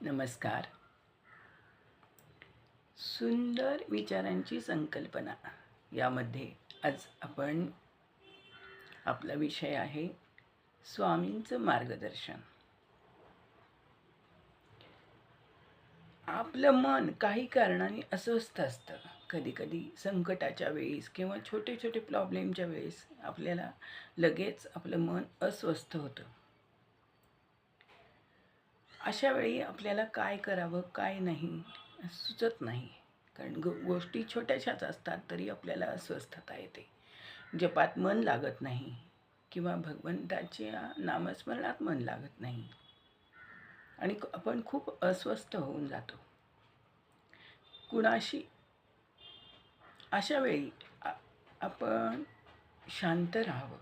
नमस्कार. सुंदर विचारांची संकल्पना यामध्ये आज आपला विषय आहे स्वामींचं मार्गदर्शन. आपलं मन काही कारणाने अस्वस्थ असतं. कधी कधी संकटाच्या वेळेस किंवा छोटे छोटे प्रॉब्लेमच्या वेळेस आपल्याला लगेच आपलं मन अस्वस्थ होतं. अशा वेळी आपल्याला काय करावं काय नाही सुचत नाही. कारण गोष्टी छोट्याशाच असतात तरी आपल्याला अस्वस्थता येते. जपात मन लागत नाही किंवा भगवंताच्या नामस्मरणात मन लागत नाही आणि आपण खूप अस्वस्थ होऊन जातो. कुणाशी अशा वेळी आपण शांत राहावं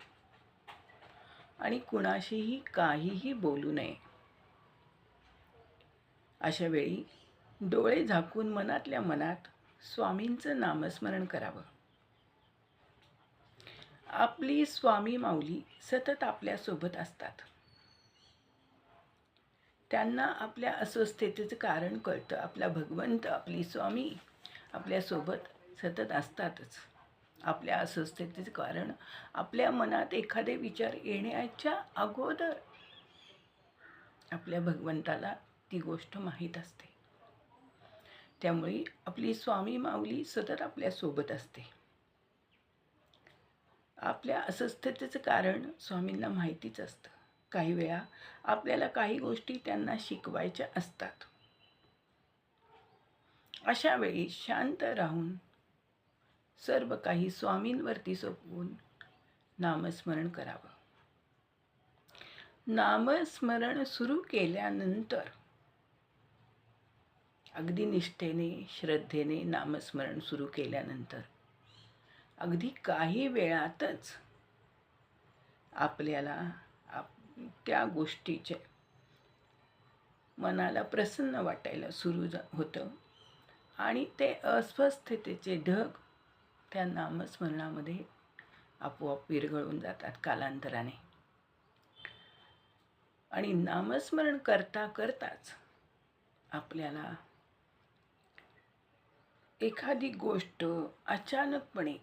आणि कुणाशीही काहीही बोलू नये. अशा वेळी डोळे झाकून मनातल्या मनात स्वामींचं नामस्मरण करावं. आपली स्वामी माऊली सतत आपल्यासोबत असतात. त्यांना आपल्या अस्वस्थतेचं कारण कळतं. आपला भगवंत आपली स्वामी आपल्यासोबत सतत असतातच. आपल्या अस्वस्थतेचं कारण आपल्या मनात एखादे विचार येण्याच्या अगोदर आपल्या भगवंताला ती गोष्ट माहीत असते. त्यामुळे आपली स्वामी माऊली सतत आपल्यासोबत असते. आपल्या अस्वस्थतेचं कारण स्वामींना माहितीच असतं. काही वेळा आपल्याला काही गोष्टी त्यांना शिकवायच्या असतात. अशा वेळी शांत राहून सर्व काही स्वामींवरती सोपवून नामस्मरण करावं. नामस्मरण सुरू केल्यानंतर अगदी निष्ठेने श्रद्धेने नामस्मरण सुरू केल्यानंतर अगदी काही वेळातच आपल्याला त्या गोष्टीचे मनाला प्रसन्न वाटायला सुरू होतं आणि ते अस्वस्थतेचे ढग त्या नामस्मरणामध्ये आपोआप विरघळून जातात कालांतराने. आणि नामस्मरण करता करताच आपल्याला एखादी गोष्ट अचानकपणे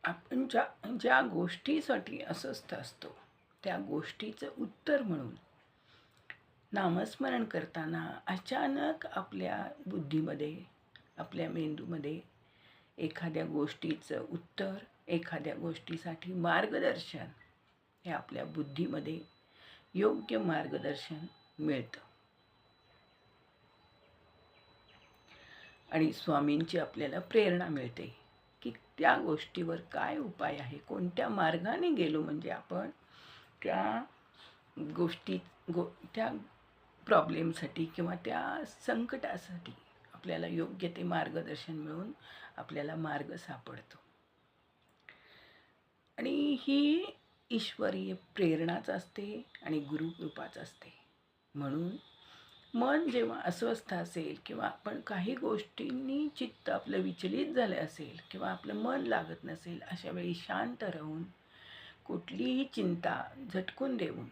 आपण ज्या गोष्टीसाठी अस्वस्थ असतो त्या गोष्टीचं उत्तर म्हणून नामस्मरण करताना अचानक आपल्या बुद्धीमध्ये आपल्या मेंदूमध्ये एखाद्या गोष्टीचं उत्तर एखाद्या गोष्टीसाठी मार्गदर्शन हे आपल्या बुद्धीमध्ये योग्य मार्गदर्शन मिळतं. आणि स्वामींची आपल्याला प्रेरणा मिळते की त्या गोष्टीवर काय उपाय आहे, कोणत्या मार्गाने गेलो म्हणजे आपण त्या त्या प्रॉब्लेमसाठी किंवा त्या संकटासाठी आपल्याला योग्य ते मार्गदर्शन मिळून आपल्याला मार्ग सापडतो. आणि ही ईश्वरीय प्रेरणाच असते आणि गुरुकृपाच असते. म्हणून मन जेव्हा अस्वस्थ असेल किंवा आपण काही गोष्टींनी चित्त आपलं विचलित झालं असेल किंवा आपलं मन लागत नसेल अशा वेळी शांत राहून कुठलीही चिंता झटकून देऊन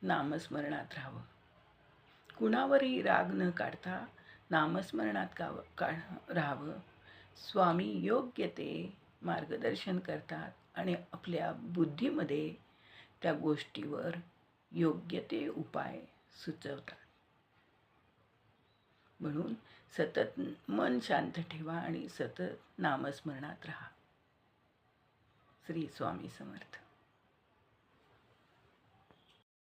नामस्मरणात राहावं. कुणावरही राग न काढता नामस्मरणात राहावं. स्वामी योग्य ते मार्गदर्शन करतात आणि आपल्या बुद्धीमध्ये त्या गोष्टीवर योग्य ते उपाय सुचवतात. म्हणून सतत मन शांत ठेवा आणि सतत नामस्मरणात राहा. श्री स्वामी समर्थ.